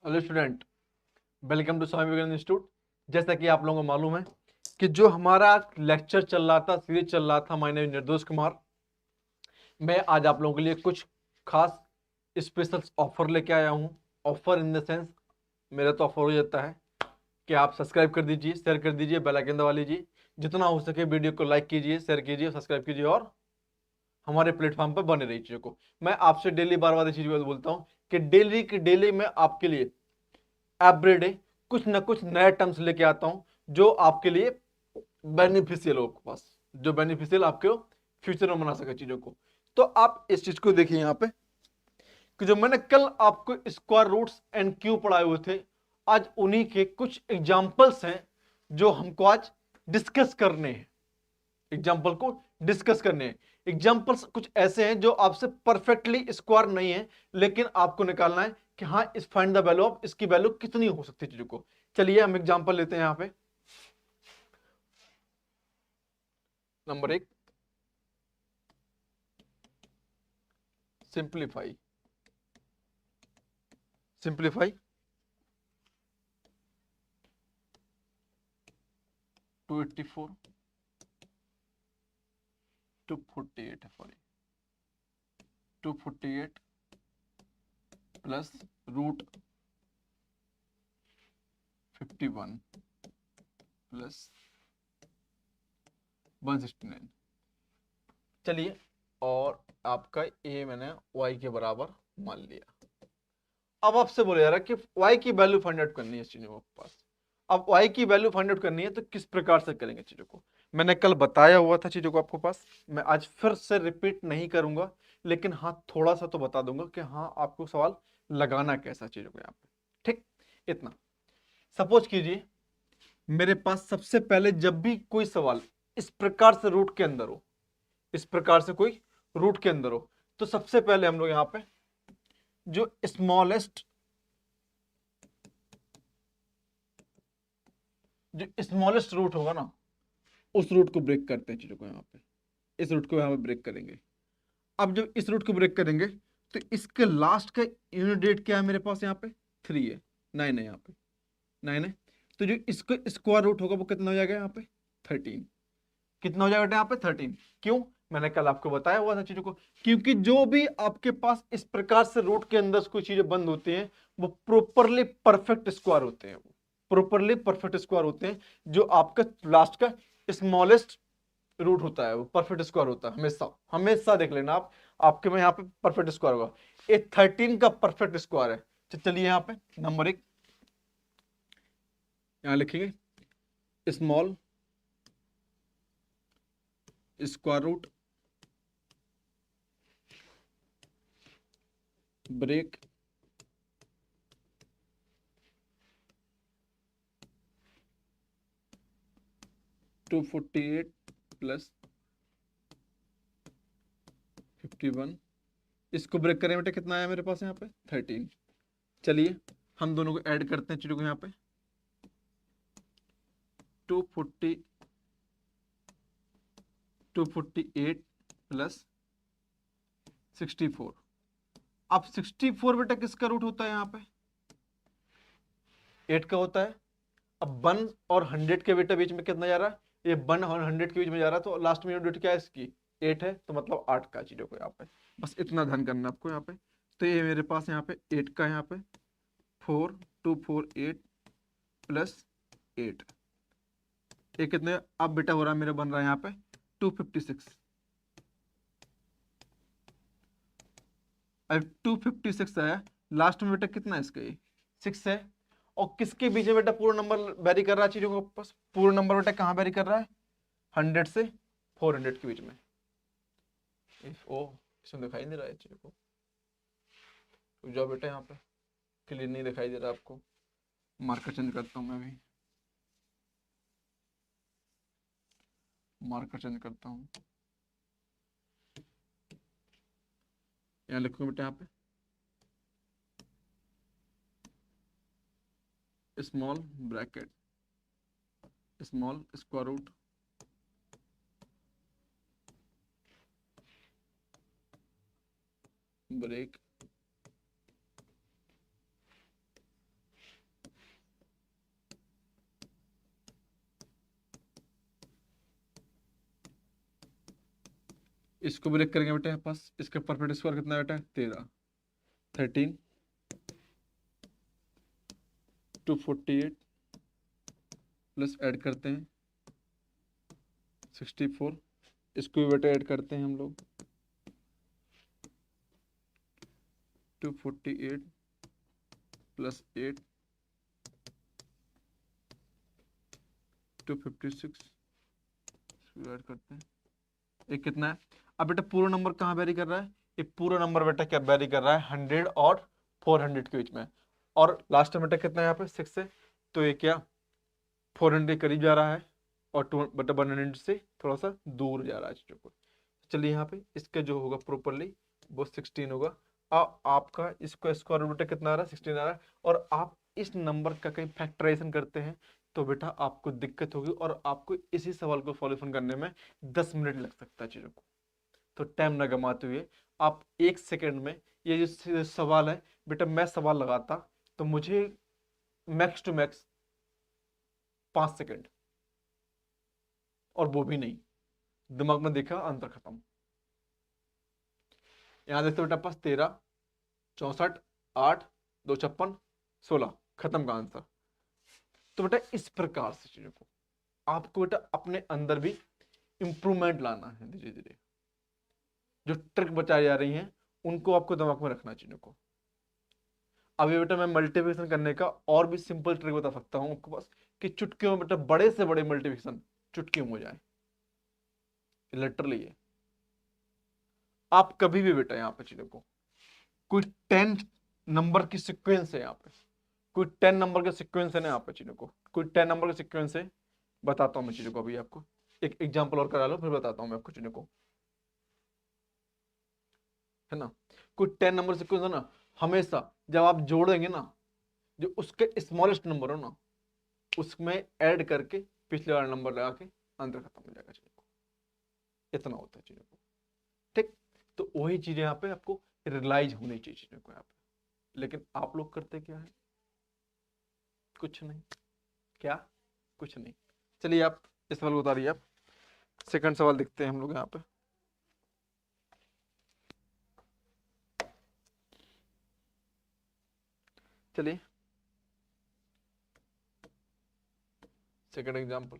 Hello student, welcome to Swami Vivekananda institute. जैसा कि आप लोगों को मालूम है कि जो हमारा लेक्चर चल रहा था, सीरीज चल रहा था, माय नेम निर्दोष कुमार। मैं आज आप लोगों के लिए कुछ खास स्पेशल ऑफर लेके आया हूँ। ऑफर इन द सेंस, मेरा तो ऑफर हो जाता है कि आप सब्सक्राइब कर दीजिए, शेयर कर दीजिए, बेल आइकन दबा लीजिए, जितना हो सके वीडियो को लाइक कीजिए, शेयर कीजिए, सब्सक्राइब कीजिए और हमारे प्लेटफॉर्म पर बने रही चीज़ों को। मैं आपसे डेली बार बार इस चीज़ को बोलता हूँ कि डेली की डेली मैं आपके लिए एवरीडे कुछ ना कुछ नए टर्म्स लेके आता हूं जो आपके लिए बेनिफिशियल हो, आपके पास जो बेनिफिशियल आपके फ्यूचर में बना सके चीजों को। तो आप इस चीज को देखिए यहाँ पे कि जो मैंने कल आपको स्क्वायर रूट्स एंड क्यूब पढ़ाए हुए थे, आज उन्हीं के कुछ एग्जाम्पल्स हैं जो हमको आज डिस्कस करने हैं। एग्जाम्पल को डिस्कस करने हैं। एग्जाम्पल्स कुछ ऐसे हैं जो आपसे परफेक्टली स्क्वायर नहीं है, लेकिन आपको निकालना है कि हाँ, इस फाइंड द वैल्यू ऑफ, इसकी वैल्यू कितनी हो सकती है चीजों को। चलिए हम एग्जाम्पल लेते हैं। यहां पे नंबर 1, सिंप्लीफाई। सिंप्लीफाई 284 248 है, सॉरी 248 प्लस रूट 51 प्लस 169। चलिए, और आपका ए मैंने y के बराबर मान लिया। अब आपसे बोला जा रहा है कि y की वैल्यू फाइंड आउट करनी है इस चीजों के पास। अब y की वैल्यू फाइंड आउट करनी है तो किस प्रकार से करेंगे चीजों को, मैंने कल बताया हुआ था चीजों को आपको पास। मैं आज फिर से रिपीट नहीं करूंगा, लेकिन हाँ थोड़ा सा तो बता दूंगा कि हाँ आपको सवाल लगाना कैसा चीजों को यहाँ पे। ठीक, इतना। सपोज कीजिए मेरे पास सबसे पहले जब भी कोई सवाल इस प्रकार से रूट के अंदर हो, इस प्रकार से कोई रूट के अंदर हो, तो सबसे पहले हम लोग यहाँ पे जो स्मॉलेस्ट रूट होगा ना, उस रूट को ब्रेक करते हैं चीजों को। यहाँ पे इस रूट को यहाँ पे ब्रेक करेंगे। अब जब इस रूट को ब्रेक करेंगे तो इसके लास्ट का यूनिट डेट क्या है मेरे पास, यहाँ पे 3 है, 9 है, यहाँ पे 9 है। तो जो इसका स्क्वायर रूट होगा वो कितना हो जाएगा यहाँ पे 13। कितना हो जाएगा बेटा यहाँ पे 13। क्यों, मैंने कल आपको बताया हुआ था चीजों को, क्योंकि जो भी आपके पास इस प्रकार से रूट के अंदर कोई चीजें बंद होती हैं वो प्रॉपरली परफेक्ट स्क्वायर होते हैं। प्रॉपरली परफेक्ट स्क्वायर होते हैं। जो आपका लास्ट का स्मॉलेस्ट रूट होता है वो परफेक्ट स्क्वायर होता है हमेशा। हमेशा देख लेना आप, आपके में यहाँ पे परफेक्ट स्क्वायर होगा। ये 13 का परफेक्ट स्क्वायर है। तो चलिए यहाँ पे नंबर 1 यहाँ लिखेंगे, small square root break 248 plus 51। इसको ब्रेक करें बेटा कितना आया मेरे पास यहाँ पे 13। चलिए हम दोनों को ऐड करते हैं चीजों को। यहाँ पे 240 248 प्लस 64। अब 64 बेटा किसका रूट होता है यहाँ पे 8 का होता है। अब 1 और 100 के बेटा बीच में कितना जा रहा है, ये 1 और 100 के बीच में जा रहा है, तो लास्ट में यूनिट क्या है इसकी 8 है, तो मतलब 8 का चीजों को यहाँ पे बस इतना ध्यान करना आपको यहाँ पे। तो ये मेरे पास यहाँ पे 8 का, यहाँ पे 4248 प्लस 8, ये कितने अब बेटा हो रहा है मेरा, बन रहा है यहाँ पे 256। अब 256 आया, लास्ट में बेटा कितना है इसका, ये 6 है। और किसके बीच में बेटा पूरा नंबर वेरी कर रहा है चीजों को पास, पूरा नंबर बेटा कहाँ वेरी कर रहा है 100 से 400 के बीच में। ओ, इसमें दिखाई नहीं रहा है चीजों को, तो जाओ बेटा यहाँ पे, क्लियर नहीं दिखाई दे रहा आपको। मार्कर चेंज करता हूँ, मैं भी मार्कर चेंज करता हूँ। यहाँ लिखूंगा बेटा यहाँ पे small bracket small square root break इसको भी लिख करेंगे बेटा पास, इसका परफेक्ट स्क्वायर कितना बेटा 13, 13 248 प्लस ऐड करते हैं 64, इसको भी बेटा ऐड करते हैं हम लोग 248 प्लस 8 256, इसको ऐड करते हैं, एक कितना है। अब बेटा पूरा नंबर कहाँ वेरी कर रहा है, ये पूरा नंबर बेटा क्या वेरी कर रहा है 100 और 400 के बीच में, और लास्ट में बेटा कितना है यहाँ पे 6 है, तो ये क्या 400 के करीब जा रहा है और 2 बटा 100 से थोड़ा सा दूर जा रहा है चीजों को। चलिए यहाँ पे इसका जो होगा प्रॉपरली वो 16 होगा। आपका इसको स्क्वायर रूट कितना आ रहा है 16 आ रहा है, और आप इस नंबर का कहीं फैक्टराइजेशन करते हैं तो बेटा आपको दिक्कत होगी, और आपको इसी सवाल को सॉल्यूशन करने में 10 मिनट लग सकता है चीजों को। तो टाइम ना गमाते हुए आप 1 सेकंड में, ये जो सवाल है बेटा मैं सवाल लगाता तो मुझे मैक्स टू मैक्स 5 सेकंड, और वो भी नहीं, दिमाग में देखा अंतर खत्म। यहां देखते बेटा पास 13 64 8 2 56 16, खत्म का आंसर। तो बेटा इस प्रकार से चीजों को आपको बेटा अपने अंदर भी इंप्रूवमेंट लाना है धीरे धीरे। जो ट्रिक बताई जा रही हैं उनको आपको दिमाग में रखना चीजों को। अभी बेटा मैं मल्टीप्लिकेशन करने का और भी सिंपल ट्रिक बता सकता हूं आपके पास, कि चुटकियों में बेटा बड़े से बड़े मल्टीप्लिकेशन चुटकियों में हो जाए, लिटरली है। आप कभी भी बेटा यहाँ पे चीजों को कोई 10 नंबर की सिक्वेंस है, यहाँ पे कोई 10 नंबर के सिक्वेंस है ना, यहाँ पे चीजों को कोई 10 नंबर के सिक्वेंस है, बताता हूं मैं चीजों को। अभी आपको एक एग्जांपल और करा लो फिर बताता हूं मैं आपको चीजों को, है ना। कोई 10 नंबर सिक्वेंस है ना, हमेशा जब आप जोड़ेंगे ना, जो उसके स्मॉलेस्ट नंबर हो ना उसमें ऐड करके पिछले वाला नंबर लगा के आंसर खत्म हो जाएगा चीजों को, इतना होता है चीजों को, ठीक। तो वही चीजें यहाँ पे आपको रियलाइज होनी चाहिए चीजों को यहाँ पे, लेकिन आप लोग करते क्या है, कुछ नहीं, क्या कुछ नहीं। चलिए आप इस सवाल को उतारिए, आप सेकंड सवाल देखते हैं हम लोग यहाँ पे। चलिए second example,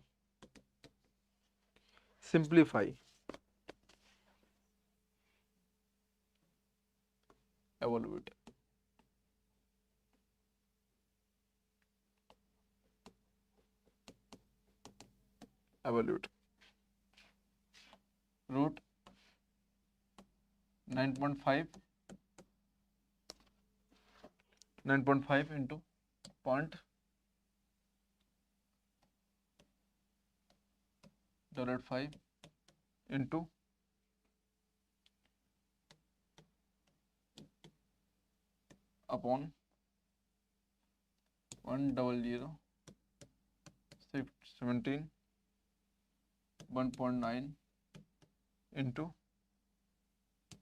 simplify absolute, absolute root 9.5 into 0.5 into upon 100 17 1.9 into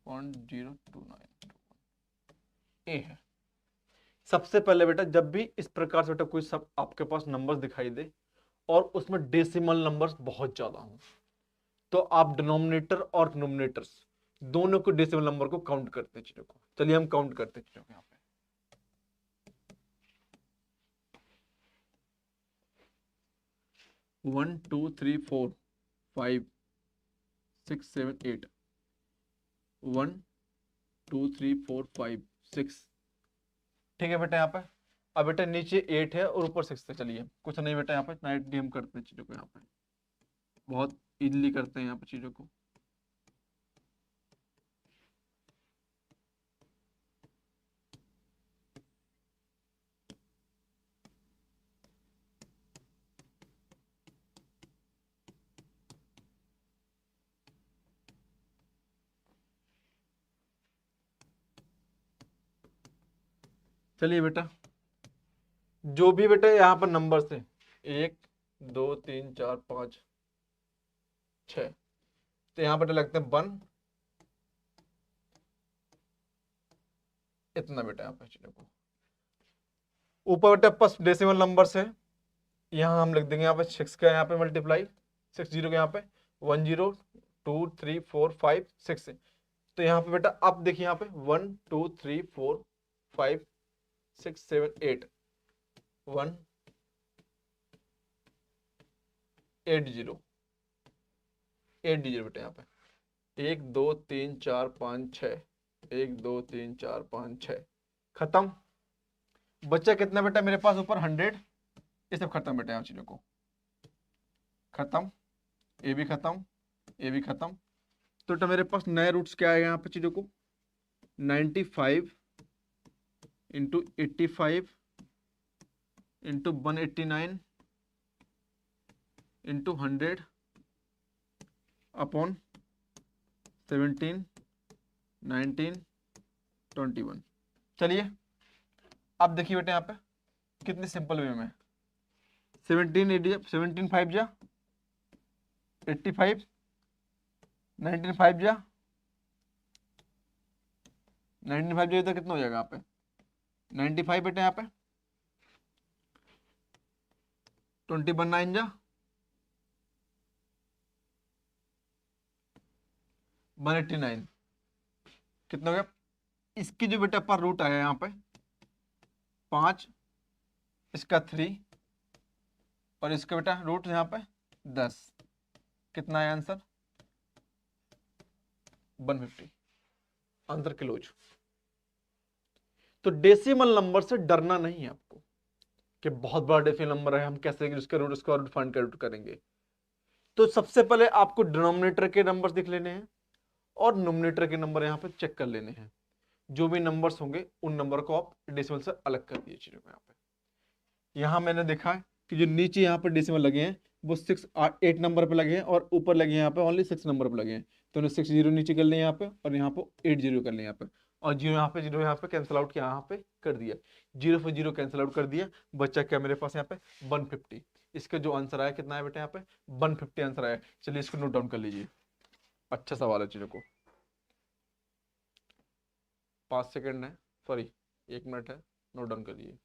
0.029 ए है। सबसे पहले बेटा जब भी इस प्रकार से बेटा कोई सब आपके पास नंबर्स दिखाई दे और उसमें डेसिमल नंबर्स बहुत ज्यादा हों, तो आप डिनोमिनेटर और नोमिनेटर्स दोनों को डेसिमल नंबर को काउंट करते हैं चीजों को। चलिए हम काउंट करते हैं चीजों को यहाँ पे। 1 2 3 4 5 6 7 8 1 2 3 4 5 6, ठीक है बेटा यहाँ पे। अब बेटा नीचे 8 है और ऊपर 6 है, चलिए कुछ नहीं बेटा यहाँ पे नाइट डीएम करते हैं चीजों को, यहाँ पे बहुत इजीली करते हैं यहाँ पे चीजों को। चलिए बेटा जो भी बेटा यहाँ पर नंबर से 1 2 3 4 5 6, तो यहाँ बेटा लगते हैं 1, इतना बेटा यहाँ पे चीजों को। ऊपर बेटा पास डेसिमल नंबर से यहाँ हम लिख देंगे यहाँ पे 6 का यहाँ पे मल्टीप्लाई 6 0 के यहाँ पे 1 0 2 3 4 5 6 है। तो यहाँ पे बेटा अब देखिए यहाँ पे 1 2 3 4 5 6 7 8 1 8 0 8 डिजिट बेटा यहाँ पे 1 2 3 4 5 6 1 2 3 4 5 6 खत्म। बच्चा कितना बेटा मेरे पास ऊपर 100, ये सब खत्म बेटा यहाँ चीजों को खत्म, ये भी खत्म, ये भी खत्म। तो बेटा मेरे पास नए रूट्स क्या आएगा यहाँ पे चीजों को 95 इंटू 85 इंटू 189 इंटू 100 अपॉन 17 19 21। चलिए अब देखिए बेटा यहाँ पे कितने सिंपल वे में 17 5 जा 85 19 5 जा 19 5 जा तो कितना हो जाएगा यहाँ पे 95 बेटा यहाँ पे 21 9 जा 189 कितना हो गया। इसकी जो बेटा पर रूट आया यहाँ पे 5, इसका 3 और इसका बेटा रूट यहाँ पे 10, कितना है आंसर 150 आंसर किलोज। तो डेसिमल नंबर से डरना नहीं है आपको कि बहुत बड़ा डेसिमल नंबर है हम कैसे उसका रूट उसका रूट फाइंड करेंगे। तो सबसे पहले आपको डिनोमिनेटर के नंबर दिख लेने हैं और नोमिनेटर के नंबर यहाँ पे चेक कर लेने हैं। जो भी नंबर्स होंगे उन नंबर को आप डेसिमल से अलग कर दिए चीजों को। यहाँ पे यहाँ मैंने देखा है कि जो नीचे यहाँ पे डेसिमल लगे हैं वो 8 नंबर पे लगे हैं और ऊपर लगे हैं यहाँ पे ओनली 6 नंबर पे लगे हैं। तो उन्हें 6 जीरो नीचे कर लें यहाँ पे और यहाँ पे 8 जीरो कर लें यहाँ पे और जीरो यहाँ पे कैंसिल आउट किया यहाँ पे कर दिया, जीरो पर जीरो कैंसिल आउट कर दिया। बच्चा क्या मेरे पास यहाँ पे 150। इसका जो आंसर आया कितना है बेटा यहाँ पे 150 आंसर आया। चलिए इसको नोट डाउन कर लीजिए। अच्छा सवाल है चीजों को 5 सेकेंड है, सॉरी 1 मिनट है, नोट डाउन कर लीजिए।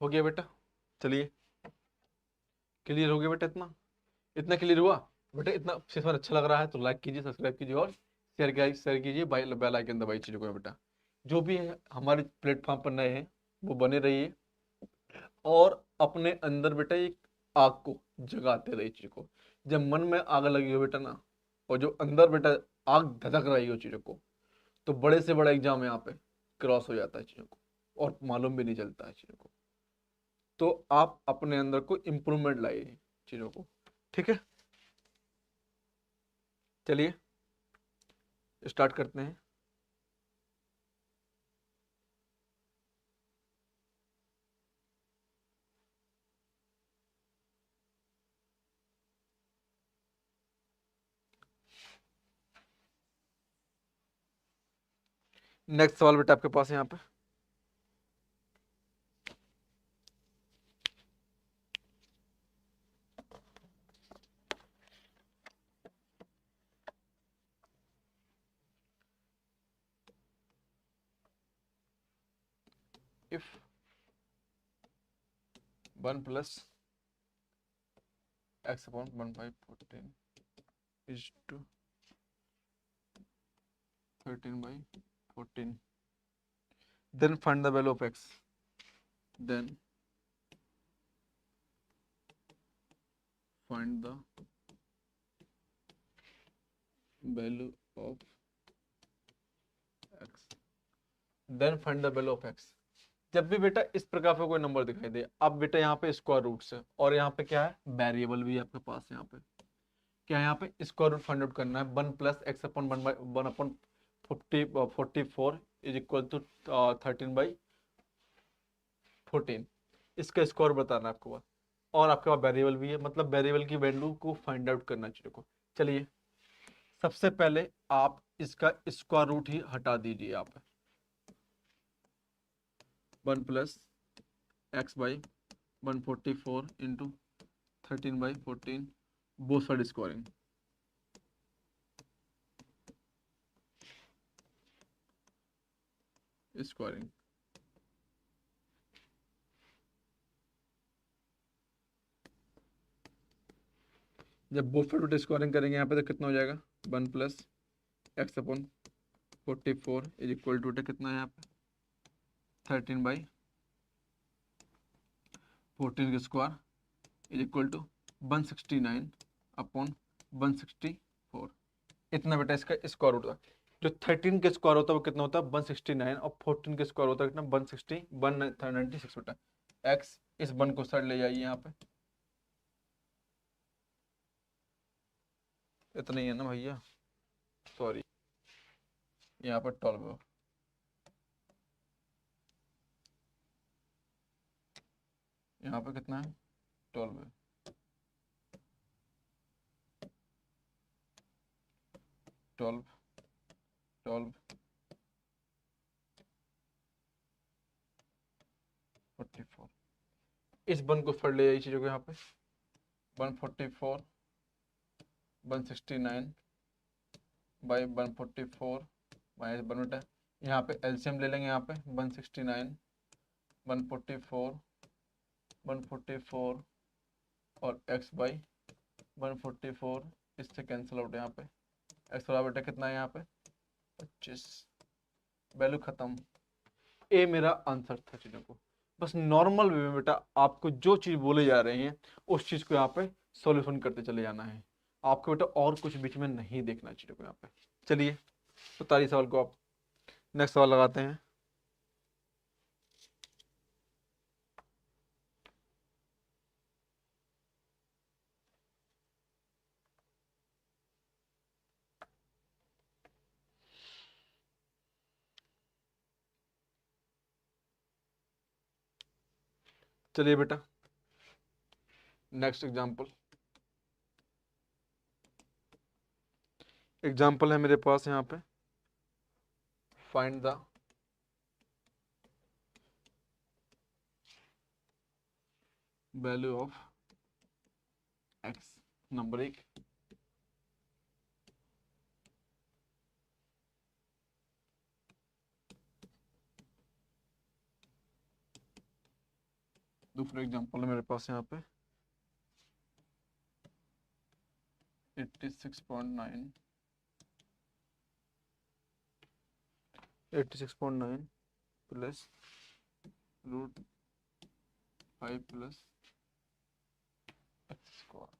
हो गया बेटा, चलिए क्लियर हो गया बेटा। इतना इतना क्लियर हुआ बेटा। इतना सेशन अच्छा लग रहा है तो लाइक कीजिए, सब्सक्राइब कीजिए और शेयर कीजिए, बेल आइकन दबाइए चीजों को बेटा। जो भी है हमारे प्लेटफॉर्म पर नए हैं वो बने रहिए और अपने अंदर बेटा एक आग को जगाते रहिए चीजों को। जब मन में आग लगी हो बेटा ना और जो अंदर बेटा आग धधक रही हो चीजों को तो बड़े से बड़ा एग्जाम यहाँ पे क्रॉस हो जाता है चीजों को और मालूम भी नहीं चलता है चीजों को। तो आप अपने अंदर को इम्प्रूवमेंट लाइए चीजों को, ठीक है। चलिए स्टार्ट करते हैं। नेक्स्ट सवाल बेटा आपके पास यहाँ पे if 1 plus x upon 1 by 14 is to 13 by 14, then find the value of x. Then find the value of x. Then find the value of x. जब भी बेटा इस प्रकार का कोई नंबर दिखाई दे, अब बेटा यहाँ पे स्क्वायर रूट्स है और यहाँ पे क्या है, वेरिएबल भी है आपके पास। यहाँ पे क्या है, यहाँ पे स्क्वायर रूट फाइंड आउट करना है। 1 plus x upon 1 upon 44 is equal to 13/14। इसका स्क्वायर बताना है आपको पास, और आपके पास वेरिएबल भी है, मतलब वेरिएबल की वैल्यू को फाइंड आउट करना चाहिए को। चलिए सबसे पहले आप इसका स्क्वायर रूट ही हटा दीजिए। आप 1 plus x by 144 into 13/14 both side squaring. Squaring जब बोथ साइड स्क्वायरिंग करेंगे यहाँ पे तो कितना हो जाएगा, 1 plus x upon 44 is equal to कितना है यहाँ पे 13/14 का square is equal to 169 upon 164। इतना बेटा इसका स्क्वायर रूट होता है। जो 13 का स्क्वायर होता है वो कितना होता है 169, और 14 का स्क्वायर होता है कितना 196 बेटा। एक्स इस 1 को साइड ले जाइए यहाँ पे, इतना ही है ना भैया, सॉरी यहाँ पर 12 है। यहाँ पे कितना है 12 है। 12 12 44 इस 1 को साइड ले जाइए चीजों को यहाँ पे 144 169 बाई 144 माइनस 1 बेटा। यहाँ पे एलसीएम ले लेंगे, यहाँ पे 169 144 144 और x बाई 144 इससे कैंसिल आउट। यहाँ पे x बराबर बेटा कितना है यहाँ पे 25। वैल्यू खत्म। ए मेरा आंसर था चीजों को। बस नॉर्मल वे में बेटा आपको जो चीज बोले जा रहे हैं उस चीज को यहाँ पे सॉल्यूशन करते चले जाना है। आपको बेटा और कुछ बीच में नहीं देखना चीजों को यहाँ पे। चलिए तो तारी सवाल को आप नेक्स्ट सवाल लगाते हैं। चलिए बेटा नेक्स्ट एग्जाम्पल है मेरे पास यहाँ पे, find the value of x. Number 1, दूसरा एग्जाम्पल है मेरे पास यहाँ पे 86.9 plus root 5 plus x square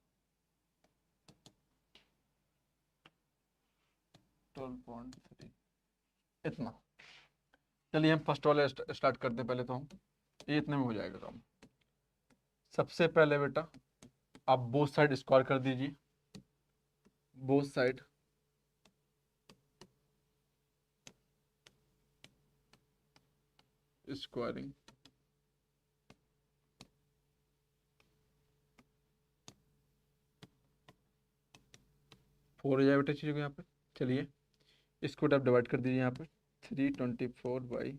12.3 इतना। चलिए हम फर्स्ट वाले स्टार्ट करते हैं। पहले तो हम ये इतने में हो जाएगा काम। सबसे पहले बेटा आप बोथ साइड स्क्वायर कर दीजिए, बोथ साइड स्क्वायरिंग। फोर हो जाए बेटा चीज़ों को यहाँ पे। चलिए इसको आप डिवाइड कर दीजिए यहाँ पे 324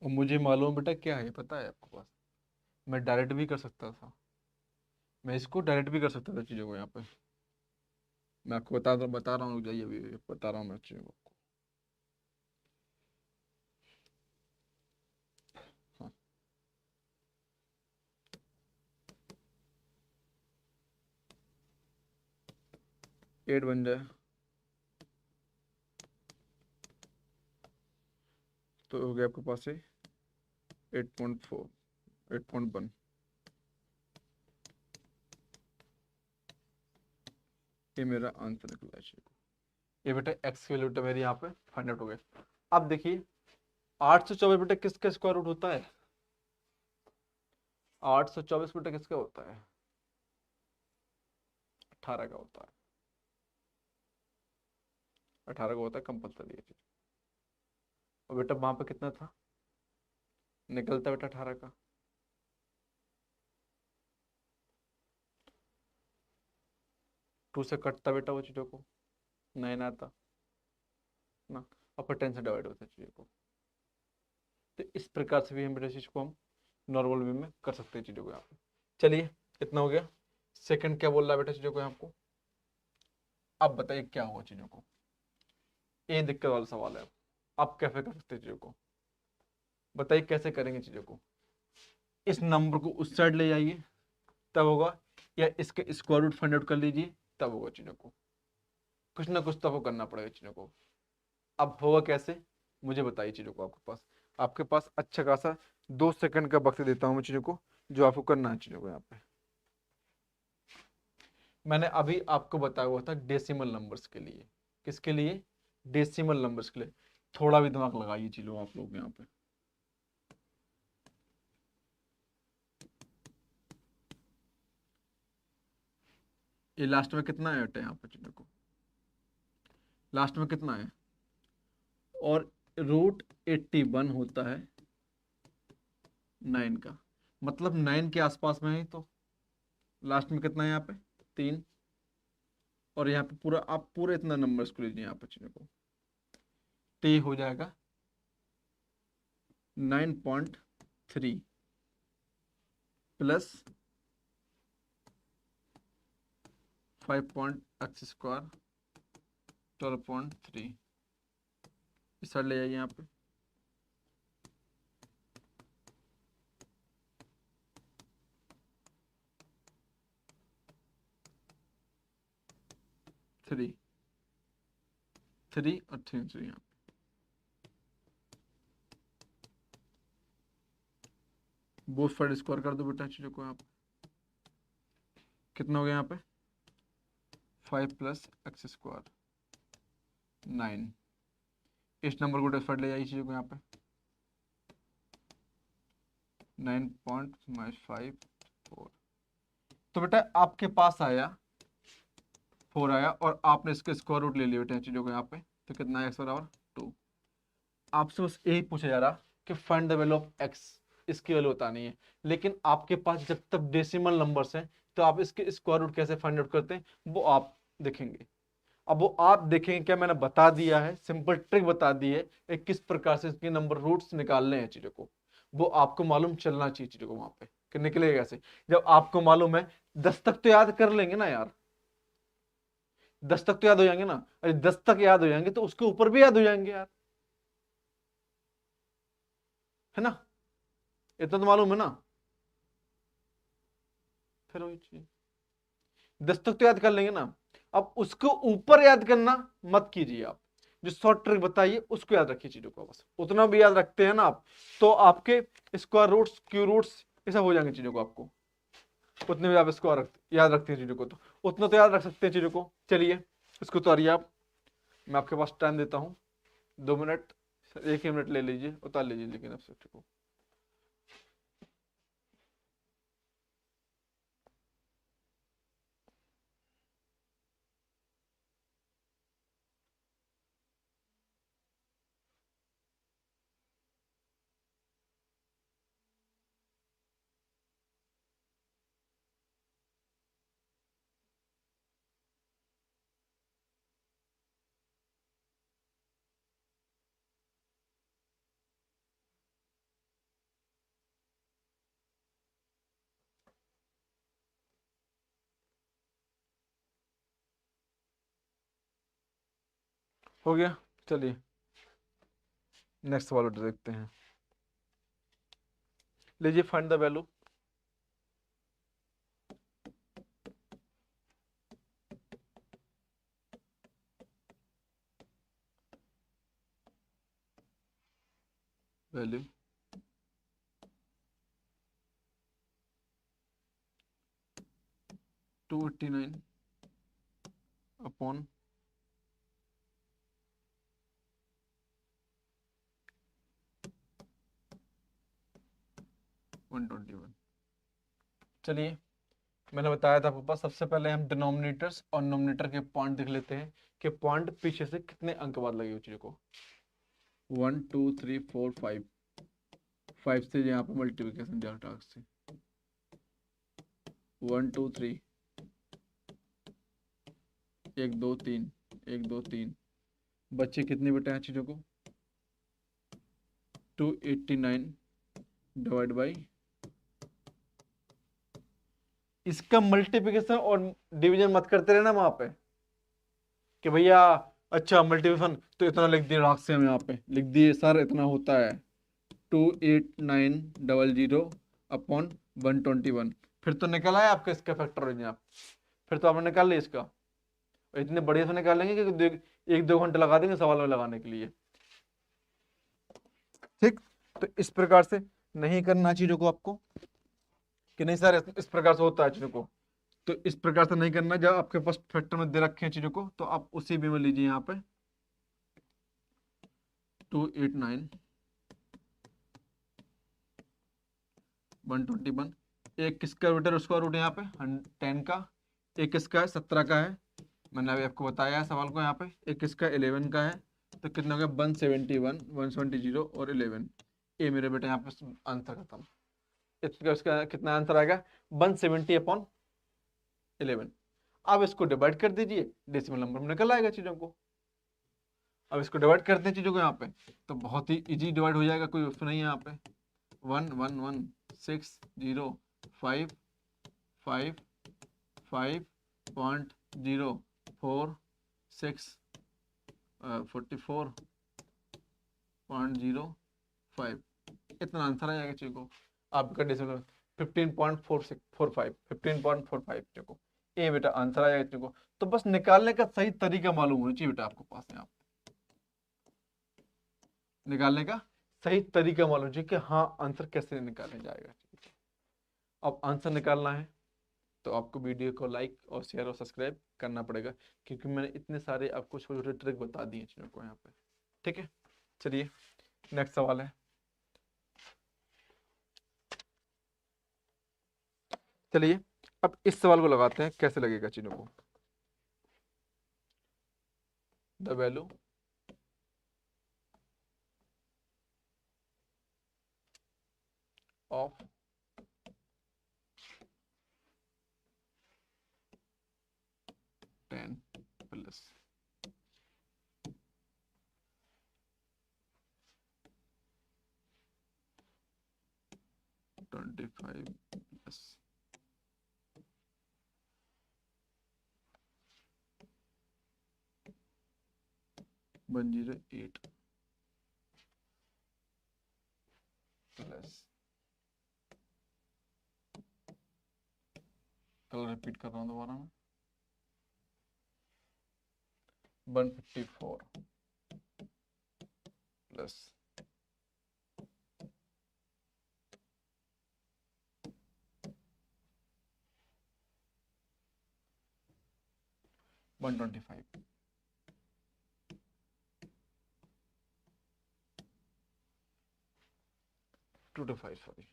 और मुझे मालूम बेटा क्या है पता है आपको पास, मैं डायरेक्ट भी कर सकता था, मैं इसको डायरेक्ट भी कर सकता था चीज़ों को यहाँ पे। मैं आपको बता रहा हूँ, जाइए अभी बता रहा हूँ मैं चीज़ों को। हाँ 8 बन जाए तो हो गया आपके पास से 8.4 8.1 ये मेरा आंसर निकला है। ये बेटा एक्स की वैल्यू बेटा मेरी यहाँ पे फाइंड आउट हो गया। अब देखिए 824 बेटा किसका स्क्वायर रूट होता है? 824 बेटा किसका होता है? 18 का होता है। 18 का होता है कंपल्सरी है। और बेटा वहां पे कितना था? निकलता बेटा 18 का। टू से कटता बेटा वो चीजों को, 9 आता ना, अपर 10 से डिवाइड होता है चीजों को। तो इस प्रकार से भी हम बेटा चीज को हम नॉर्मल वे में कर सकते हैं चीजों को यहाँ पे। चलिए इतना हो गया। सेकंड क्या बोल रहा है बेटा चीजों को आपको? अब बताइए क्या होगा चीजों को, ये दिक्कत वाला सवाल है। आप कैसे कर सकते हैं चीजों को, बताइए कैसे करेंगे चीजों को? इस नंबर को उस साइड ले जाइए तब होगा, या इसके स्क्वायर रूट फाइंड आउट कर लीजिए तब होगा चीजों को। कुछ ना कुछ तो करना पड़ेगा चीजों को। अब होगा कैसे मुझे बताइए चीजों को। आपके पास अच्छा खासा 2 सेकंड का वक्त देता हूं मैं चीजों को, जो आपको करना है चीजों को। यहाँ पे मैंने अभी आपको बताया हुआ था डेसिमल नंबर्स के लिए। किसके लिए? डेसिमल नंबर्स के लिए। थोड़ा भी दिमाग लगाइए चीजों आप लोग यहाँ पे। ये लास्ट में कितना है बेटा यहाँ पे चीजों को? लास्ट में कितना है? और √81 होता है 9 का, मतलब 9 के आसपास में है। तो लास्ट में कितना है यहाँ पे? 3। और यहाँ पे पूरा आप पूरे इतना नंबर को लीजिए यहाँ पे चीजों को, टी हो जाएगा 9.3 प्लस 5.x² 12.3। इस साइड ले जाइए यहाँ पे। थ्री और 3 यहाँ पे। बोथ साइड स्क्वायर कर दो बेटा चीजों को। यहाँ पे कितना हो गया? यहाँ पे 5 + x², 9। इस नंबर को डिफाइड ले जाइए चीजों को यहाँ पे। 9.54। तो बेटा आपके पास आया 4 आया, और आपने इसके स्क्वायर रूट ले लिया बेटा चीजों को यहाँ पे। तो कितना है? x बराबर 2। आपसे बस यही पूछा जा रहा कि find the value of x, इसकी वैल्यू बतानी है। लेकिन आपके पास जब तक डेसिमल नंबर्स हैं तो आप इसके स्क्वायर रूट कैसे फाइंड आउट करते हैं वो आप देखेंगे। अब वो आप देखेंगे क्या, मैंने बता दिया है, सिंपल ट्रिक बता दी है किस प्रकार से इसके नंबर रूट्स निकालने हैं चीजों को। वो आपको मालूम चलना चाहिए चीजों को वहां पे कि निकलेगा कैसे। जब आपको मालूम है 10 तक तो याद कर लेंगे ना यार, 10 तक तो याद हो जाएंगे ना। अरे 10 तक याद हो जाएंगे तो उसके ऊपर भी याद हो जाएंगे यार, है ना? इतना तो मालूम है ना। फिर वही चीज 10 तक तो याद कर लेंगे ना। अब उसको ऊपर याद करना मत कीजिए आप, जो शॉर्ट ट्रिक बताइए उसको याद रखिए चीजों को। बस उतना भी याद रखते हैं ना आप तो आपके स्क्वायर रूट्स क्यू रूट्स ये सब हो जाएंगे चीजों को। आपको उतने भी आप इसको याद रखते हैं चीजों को, तो उतना तो याद रख सकते हैं चीजों को। चलिए इसको उतारिए आप, मैं आपके पास टाइम देता हूँ 2 मिनट, 1 ही मिनट ले लीजिए, उतार लीजिए लेकिन अब सब्जेक्ट को। हो गया? चलिए नेक्स्ट सवाल देखते हैं। लीजिए find the value. Value 289 upon 121। चलिए, मैंने बताया था आपके पास, सबसे पहले हम डिनोमिनेटर्स और नोमिनेटर के पॉइंट देख लेते हैं कि पॉइंट पीछे से कितने अंक बाद लगे उस चीज को। 1 2 3 4 5, 5 से यहाँ पे मल्टीप्लिकेशन जा टास्क से 1 2 3, 1 2 3, 1 2 3, बच्चे कितने बेटे हैं चीजों को 289 डिवाइड बाई, इसका मल्टीप्लिकेशन और डिवीजन मत करते रहना वहां पे कि भैया अच्छा मल्टीप्लिकेशन तो इतना लिख दिए राख से हम यहाँ पे लिख दिए सर इतना होता है 28900 अपॉन 121। फिर तो निकल आया आपका इसका फैक्टर आप, फिर तो आपने निकाल लिया इसका। इतने बढ़िया से निकालेंगे कि 1-2 घंटे लगा देंगे सवाल में लगाने के लिए। ठीक, तो इस प्रकार से नहीं करना चीजों को आपको कि नहीं सर इस प्रकार से होता है चीजों को, तो इस प्रकार से नहीं करना। जब आपके पास फैक्टर में दे रखे हैं चीजों को तो आप उसी भी में लीजिए यहाँ पे 289 121, एक किसका रूट है, उसका रूट यहाँ पे 10 का, एक किसका है 17 का है, मैंने अभी आपको बताया है सवाल को यहाँ पे, एक किसका 11 का है, तो कितना हो गया 171 170 और 11। ये मेरे बेटे यहाँ पे आंसर खत्म। इसका कितना आंसर आएगा 170 अपॉन 11। अब इसको डिवाइड कर दीजिए, डेसिमल नंबर में निकल आएगा चीजों को। अब इसको डिवाइड करते हैं चीजों को यहाँ पे, तो बहुत ही इजी डिवाइड हो जाएगा, कोई उसमें नहीं है यहाँ पे 1116555.04644.05, इतना आंसर आ जाएगा चीजों को। आपका डेसिमल 15.45 देखो ये बेटा आंसर आ जाएगा देखो। तो बस निकालने का सही तरीका मालूम होना चाहिए बेटा आपको पास में, आप निकालने का सही तरीका मालूम चाहिए कि हाँ आंसर कैसे निकालने जाएगा। अब आंसर निकालना है तो आपको वीडियो को लाइक और शेयर और सब्सक्राइब करना पड़ेगा, क्योंकि मैंने इतने सारे आपको छोटे छोटे ट्रिक बता दिए चीजों को यहाँ पे। ठीक है, चलिए नेक्स्ट सवाल है। चलिए अब इस सवाल को लगाते हैं कैसे लगेगा चीजों को। The value of ten plus 25 plus 108 plus, कल रिपीट कर रहा हूँ दोबारा में, 154 प्लस 125, 2 to 5 सॉरी।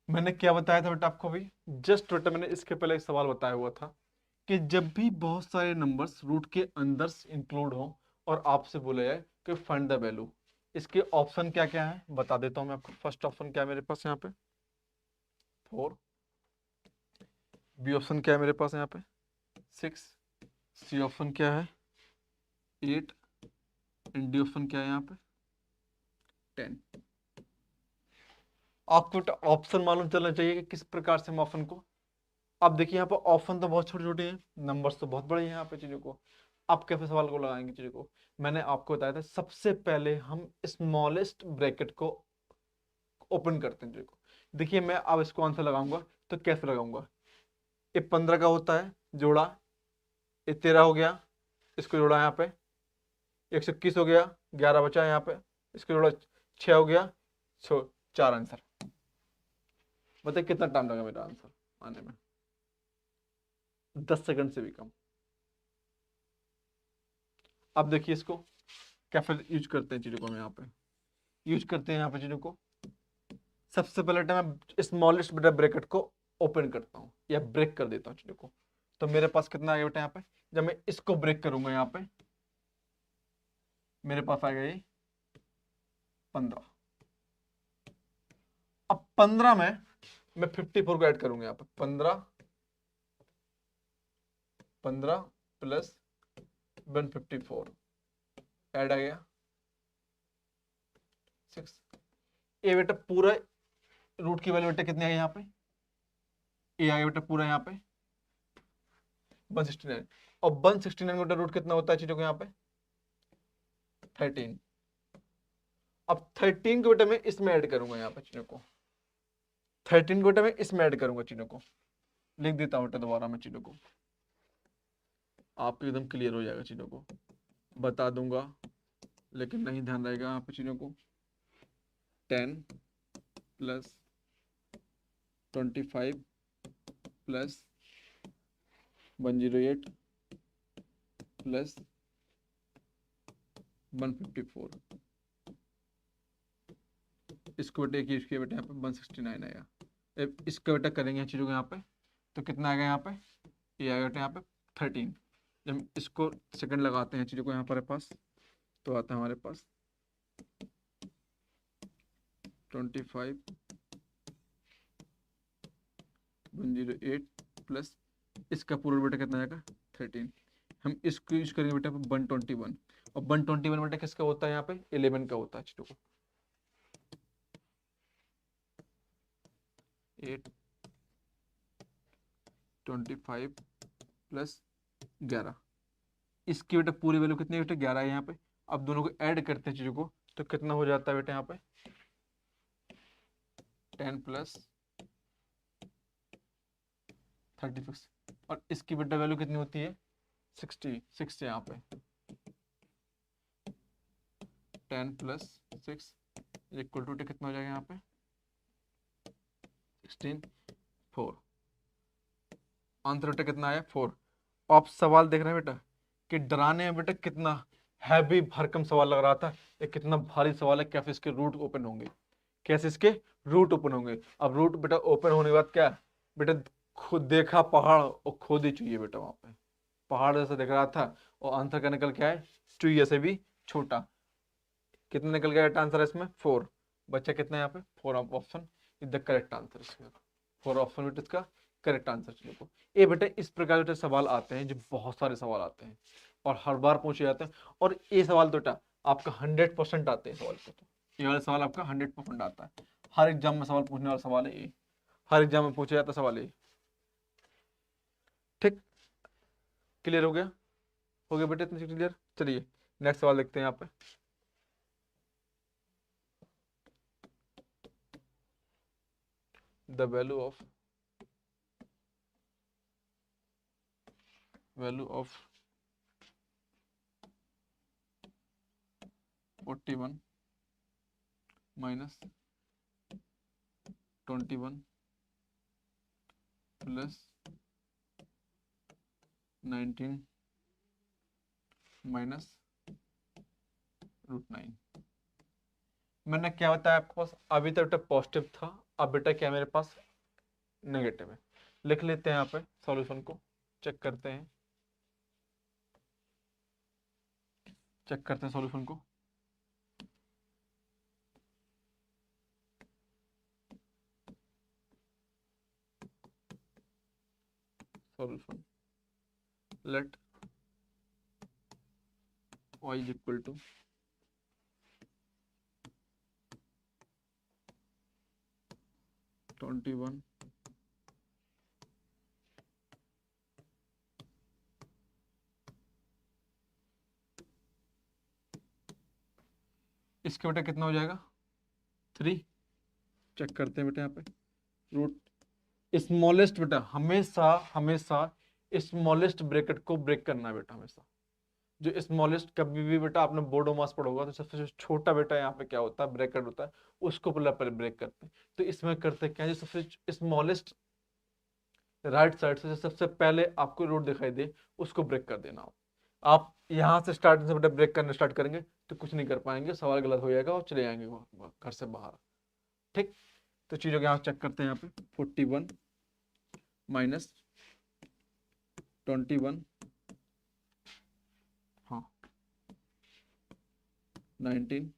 मैंने क्या बताया था बेटा आपको भी, जस्ट बेटा मैंने इसके पहले एक सवाल बताया हुआ था कि जब भी बहुत सारे नंबर्स रूट के अंदर इंक्लूड हो और आपसे बोला जाए कि फाइंड द वैल्यू, इसके ऑप्शन क्या क्या है बता देता हूं मैं आपको। फर्स्ट ऑप्शन क्या है मेरे पास यहाँ पे 4, बी ऑप्शन क्या है मेरे पास यहाँ पे 6, सी ऑप्शन क्या है 8 एंड डी ऑप्शन क्या है यहाँ पे 10। आपको ऑप्शन मालूम चलना चाहिए कि किस प्रकार से हम ऑप्शन को, अब देखिए यहाँ पर ऑप्शन तो बहुत छोटे छोटे हैं, नंबर्स तो बहुत बड़े हैं यहाँ पे चीजों को। आप कैसे सवाल को लगाएंगे चीजों को, मैंने आपको बताया था सबसे पहले हम स्मॉलेस्ट ब्रैकेट को ओपन करते हैं चीजों को। देखिए मैं अब इसको आंसर लगाऊंगा तो कैसे लगाऊंगा, ये 15 का होता है जोड़ा, ये 13 हो गया, इसको जोड़ा यहाँ पे 121 हो गया, 11 बचा यहाँ पे, इसको जोड़ा 6 हो गया, सो 4 आंसर। बताइए कितना टाइम लगा मेरा आंसर आने में? 10 सेकंड से भी कम। अब देखिए इसको क्या फिर यूज करते हैं चीजों को, हम यहाँ पे यूज करते हैं यहाँ पे चीजों को। सबसे पहले टाइम मैं स्मॉलेस्ट बेटा ब्रैकेट को ओपन करता हूँ या ब्रेक कर देता हूँ चीजों को। तो मेरे पास कितना आ गया बेटा यहाँ पे? जब मैं इसको ब्रेक करूंगा यहाँ पे मेरे पास आ गया ये 15। अब 15 में मैं 54 को ऐड करूंगा यहाँ पे। 15 प्लस 154 ऐड आ गया 6। ये बेटा पूरा रूट की वैल्यू बेटा कितनी आ गई यहाँ पे? ये आ गया बेटा पूरा यहाँ पे 169। और 169 बेटा रूट कितना होता है चीजों को यहाँ पे? 13। अब 13 को बेटा मैं इसमें ऐड करूंगा यहाँ पे चीजों को। 13 को बेटा मैं इसमें ऐड करूंगा चीजों को। लिख देता हूँ बेटा दोबारा मैं चीजों को, आपको एकदम क्लियर हो जाएगा चीजों को बता दूंगा, लेकिन नहीं ध्यान रहेगा यहाँ पे चीजों को। 10 प्लस 25 प्लस 108 प्लस 154, इसको बेटे की इसके बेटे यहाँ पे 169 आएगा। अब इसका बेटा करेंगे चीजों को यहाँ पे, तो कितना आएगा यहाँ पे? ये आएगा बेटा यहाँ पे 13। जब इसको सेकंड लगाते हैं चीजों को यहाँ पर पास, तो आता है हमारे पास 25 108 प्लस इसका पूरा बेटा कितना आएगा 13। हम इसको यूज करेंगे बेटा 121, और 121 बेटा किसका होता है यहाँ पे? 11 का होता है चीजों को। 8 25 प्लस 11, इसकी बेटा पूरी वैल्यू कितनी है बेटा? 11 है यहाँ पे। अब दोनों को ऐड करते हैं चीजों को, तो कितना हो जाता है बेटा यहाँ पे? 10 प्लस 36, और इसकी बेटा वैल्यू कितनी होती है? 6 यहाँ पे। 10 प्लस 6 इक्वल टू कितना हो जाएगा यहाँ पे? 16 4। आंसर बेटा कितना आया? 4। आप सवाल देख रहे हैं बेटा कि डराने में बेटा कितना हैवी भरकम सवाल लग रहा था, ये कितना भारी सवाल है। कैसे इसके रूट ओपन होंगे, कैसे इसके रूट ओपन होंगे। अब रूट बेटा ओपन होने के बाद क्या बेटा? खुद देखा पहाड़ और खोद ही चाहिए बेटा। वहां पे पहाड़ जैसा दिख रहा था और आंसर का निकल के आए चुईया से भी छोटा। कितना निकल गया बेटा आंसर इसमें? 4। बच्चा कितना यहाँ पे? 4 option is the correct answer. इसका 4 ऑप्शन बेटा इसका करेक्ट आंसर चलो को। ये बेटा इस प्रकार के सवाल आते हैं, जो बहुत सारे सवाल आते हैं और हर बार पूछे जाते हैं। और ये सवाल तो बेटा आपका 100% आते हैं सवाल को। तो ये वाला सवाल आपका 100% आता है। हर एग्जाम में सवाल पूछने वाला सवाल है ये, हर एग्जाम में पूछा जाता सवाल है। ठीक, क्लियर हो गया? हो गया बेटा इतनी क्लियर? चलिए नेक्स्ट सवाल देखते हैं यहाँ पे। The value of 41 minus 21 plus 19 minus √9। मैंने क्या बताया आपके पास? अभी तक बेटा पॉजिटिव था, अब बेटा क्या मेरे पास नेगेटिव है। लिख लेते हैं यहाँ पे सॉल्यूशन को, चेक करते हैं सॉल्यूशन को। Solution let y is equal to (21) इसके बेटा कितना हो जाएगा? 3। चेक करते हैं बेटा यहाँ पे रूट स्मॉलेस्ट बेटा हमेशा स्मॉलेस्ट ब्रैकेट को ब्रेक करना है बेटा हमेशा। जो स्मॉलेस्ट, कभी भी बेटा आपने बोर्ड मास पढ़ा होगा तो सबसे जो छोटा बेटा यहाँ पे क्या होता है, ब्रैकेट होता है, उसको पहले ब्रेक करते हैं। तो इसमें करते क्या है, जो सबसे स्मॉलेस्ट राइट साइड से जो सबसे पहले आपको रोड दिखाई दे उसको ब्रेक कर देना। आप यहाँ से स्टार्टिंग से बेटा ब्रेक करना स्टार्ट करेंगे तो कुछ नहीं कर पाएंगे, सवाल गलत हो जाएगा और चले जाएंगे घर से बाहर। ठीक, तो चीजों को यहाँ चेक करते हैं। यहाँ पे 41 माइनस 21, हाँ 19,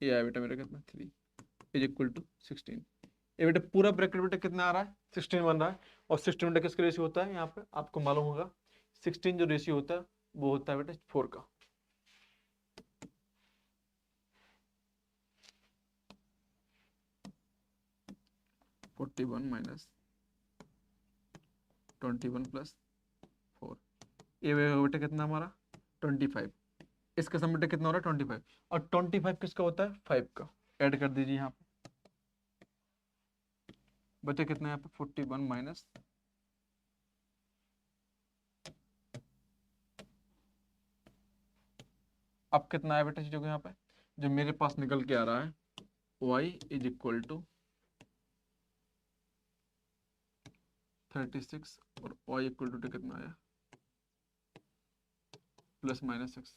ये आया बेटा मेरा कितना 3 इज इक्वल टू 16। ये बेटा पूरा ब्रैकेट बेटा कितना आ रहा है, 16 बन रहा है। और 16 बेटा किसका रेशियो होता है, यहाँ पे आपको मालूम होगा 16 जो रेशियो होता है वो होता है बेटा 4 का। फोर्टी वन माइनस 21 प्लस 4, ये बेटा कितना हमारा 25। इसका सम बेटा कितना हो रहा है 25, और 25 किसका होता है 5 का। ऐड कर दीजिए यहाँ पे, बचे कितना यहाँ पे 41 माइनस, अब कितना है बेटा चीजों को यहाँ पे, जो मेरे पास निकल के आ रहा है y इज इक्वल टू 36 और y इक्वल टू कितना आया +-6।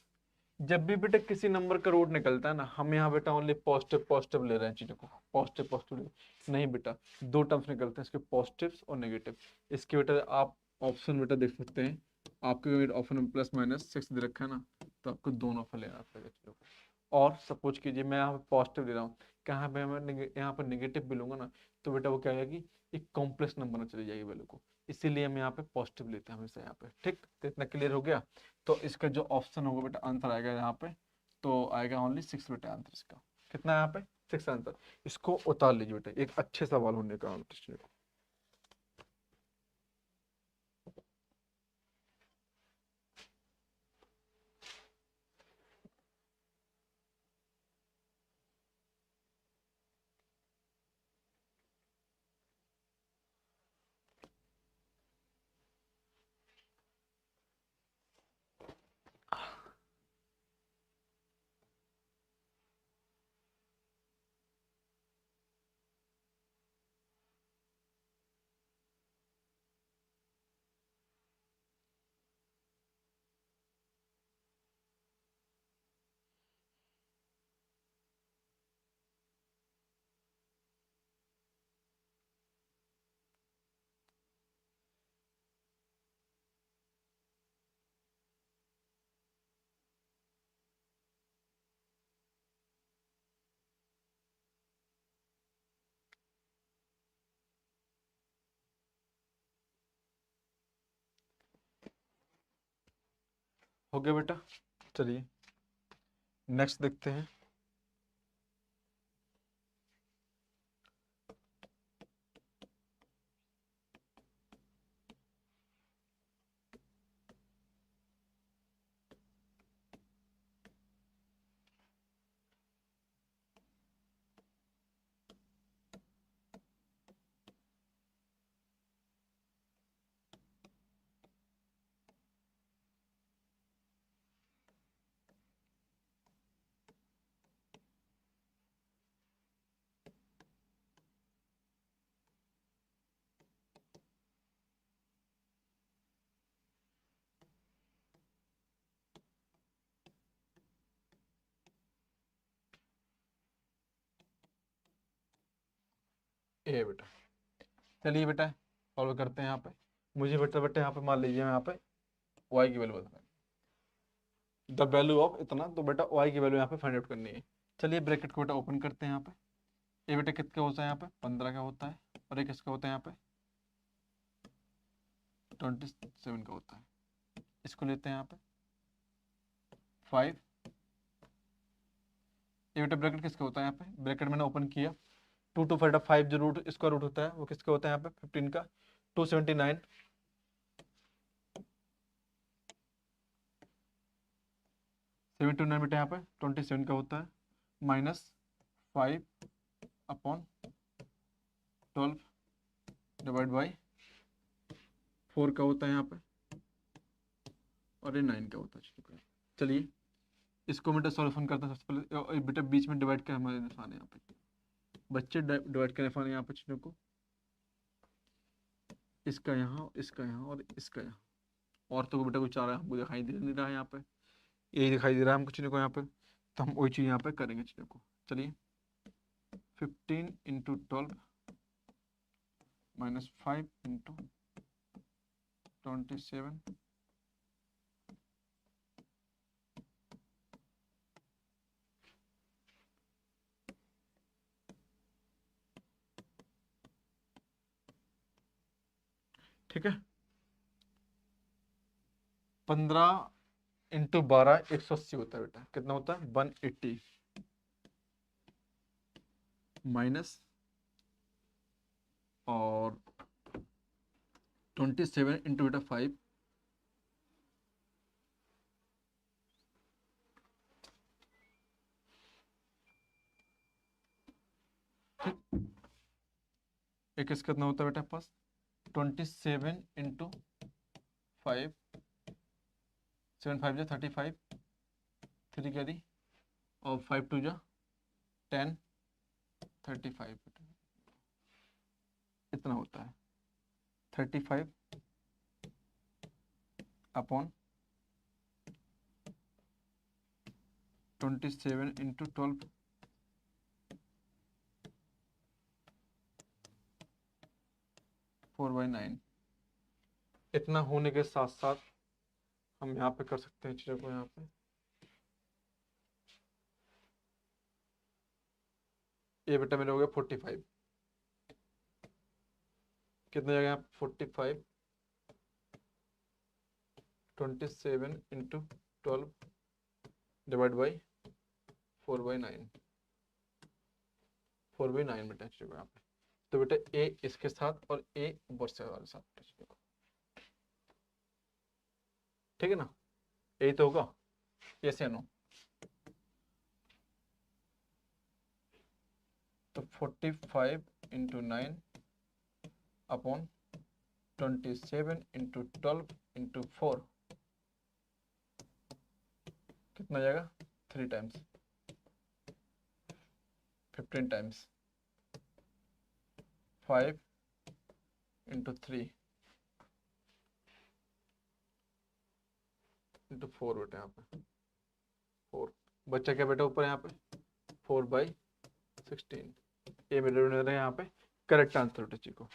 जब भी बेटा किसी नंबर का रूट निकलता है ना, हम यहाँ बेटा ओनली पॉजिटिव पॉजिटिव ले रहे हैं चीजों को, पॉजिटिव पॉजिटिव नहीं बेटा, दो टर्म्स निकलते हैं इसके, पॉजिटिव और नेगेटिव। इसके बेटा आप ऑप्शन बेटा देख सकते हैं, आपके ऑप्शन में +-6 दे रखा है ना, तो आपको दोनों ऑप्शन लेना पड़ेगा चीजों को। और सपोज कीजिए मैं यहाँ पे पॉजिटिव ले रहा हूँ, कहाँ पे मैं यहाँ पर नेगेटिव भी लूंगा ना, तो बेटा वो क्या होगी, एक कॉम्प्लेक्स नंबर में चली जाएगी वैल्यू को, इसीलिए हम यहाँ पे पॉजिटिव लेते हैं हमेशा यहाँ पे। ठीक, तो इतना क्लियर हो गया। तो इसका जो ऑप्शन होगा बेटा आंसर आएगा यहाँ पे, तो आएगा ओनली 6 बेटा आंसर इसका। कितना है यहाँ पे 6 आंसर। इसको उतार लीजिए बेटा, एक अच्छे सवाल होने का आंसर। हो गया बेटा, चलिए नेक्स्ट देखते हैं। ए बेटा, चलिए बेटा सॉल्व करते हैं। यहाँ पे मुझे बेटा बेटा यहाँ पे मान लीजिए यहाँ पे वाई की वैल्यू बताना, द वैल्यू ऑफ इतना, तो बेटा वाई की वैल्यू यहाँ पे फाइंड आउट करनी है। चलिए ब्रैकेट को बेटा ओपन करते हैं। यहाँ पे ये बेटा कितने होता है, यहाँ पे 15 का होता है, और ये किसका होता है यहाँ पे 27 का होता है। इसको लेते हैं यहाँ पे 5। ये बेटा ब्रैकेट किसका होता है, यहाँ पे ब्रैकेट मैंने ओपन किया, 2 2 5 5 जो रूट इसका रूट होता है वो किसका होता है यहाँ पे 15 का, 279 729 बेटा यहाँ पे 27 का होता है, -5/12 डिवाइड बाई 4 का होता है यहाँ पे, और ये 9 का होता है। चलिए इसको बेटा सॉल्यूशन करते हैं। सबसे पहले बेटा बीच में डिवाइड कर हमारे निशान यहाँ पे, बच्चे डिवाइड करें निशान यहाँ पे चीज़ों को, इसका यहाँ, इसका यहाँ और इसका यहाँ। और तो बेटा कुछ आ रहा है हमको दिखाई दे नहीं रहा है यहाँ पे, यही दिखाई दे रहा है हमको चीज़ों को यहाँ पे, तो हम वही चीज़ यहाँ पे करेंगे चीज़ों को। चलिए 15 इंटू 12 माइनस 5 इंटू 27 ठीक है। 15 इंटू 12 180 होता है बेटा, कितना होता है 180 माइनस और 27 इंटू बेटा 5 एक इसका कितना होता है बेटा पास 27 इंटू 5, 7 5 जा 35, 3 कैरी और 5 2 जा 10, 35 इतना होता है 35 अपॉन 27 इंटू 12 4/9। इतना होने के साथ साथ हम यहाँ पे कर सकते हैं चीज़ों को, यहाँ पे ये बेटा मेरे हो गया 45, कितना जगह यहाँ 45 27 इंटू 12 डिवाइड बाई 4/9, 4/9 बेटा चीज़ों को यहाँ पे। तो बेटा ए इसके साथ और ए ऊपर से वाले साथ, ठीक है ना, यही तो होगा, यस या नो। तो 45 इंटू 9 अपॉन 27 इंटू 12 इंटू 4 कितना जाएगा 3 टाइम्स 15 टाइम्स 5 इंटू 3 इंटू 4 बेटा यहाँ पे 4 बच्चा क्या बेटा ऊपर यहाँ पे 4/16, ये मेरे यहाँ पे करेक्ट आंसर बेटा जी को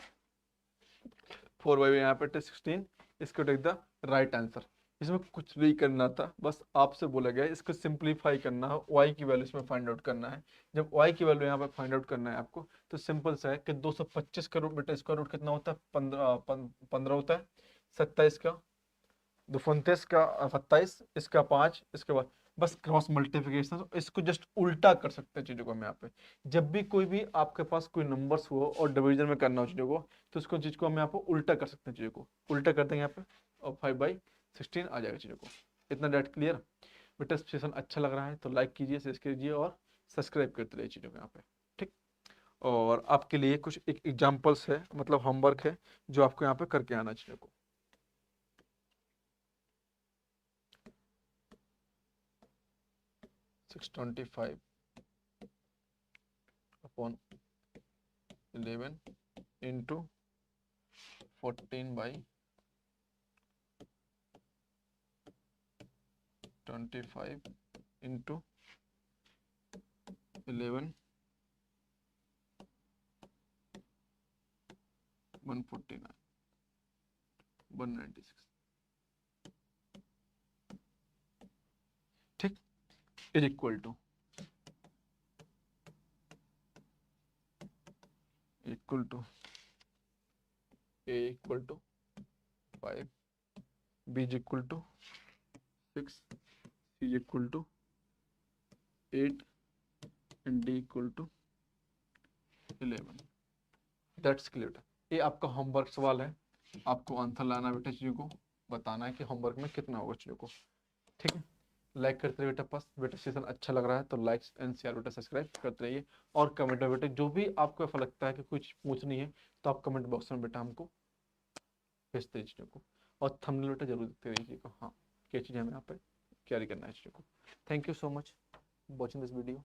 4 यहाँ पे 16, इसको टेक द राइट आंसर। इसमें कुछ नहीं करना था, बस आपसे बोला गया इसको सिंप्लीफाई करना है, y की वैल्यू इसमें फाइंड आउट करना है। जब y की वैल्यू यहाँ पे फाइंड आउट करना है आपको, तो सिंपल सा है कि 225 का रूट बेटा स्क्वायर रूट कितना होता है 15 होता है, 27 का 2 का 27, इसका 5, इसके बाद बस क्रॉस मल्टीप्लिकेशन, इसको जस्ट उल्टा कर सकते हैं चीज़ों को हम यहाँ पे। जब भी कोई भी आपके पास कोई नंबर्स हो और डिवीजन में करना हो चीज़ों को, तो उसको चीज़ को हम यहाँ पे उल्टा कर सकते हैं, चीज़ों को उल्टा कर देंगे यहाँ पे और 5/16 आ जाएगा चीज़ों को। इतना डेट क्लियर बेटा। सेशन अच्छा लग रहा है तो लाइक कीजिए, शेयर कीजिए और सब्सक्राइब करते रहिए चीज़ों को यहाँ पे, ठीक। और आपके लिए कुछ एक एग्जाम्पल्स है, मतलब होमवर्क है जो आपको यहाँ पे करके आना चाहिए को। 625 अपॉन 11 इंटू 14/25 इंटू 11 149 196, ठीक, is equal to a equal to 5, b is equal to 6, c is equal to 8 and d equal to 11। That's clear. ये आपका होमवर्क सवाल है, आपको आंसर लाना बेटा, चीज़ों को बताना है कि होमवर्क में कितना होगा चीज़ों को, ठीक है। लाइक करते रहिए बेटा, पास बेटा सेशन अच्छा लग रहा है तो लाइक एंड शेयर बेटा, सब्सक्राइब करते रहिए और कमेंट में बेटा जो भी आपको ऐसा लगता है कि कुछ पूछनी है तो आप कमेंट बॉक्स में बेटा हमको भेजते रहिए चीज़ों को। और थंबनेल बेटा जरूर देखते रहिए, हाँ क्या चीज़ है यहाँ पे कैरी करना है चीज़ों को। Thank you so much watching this video.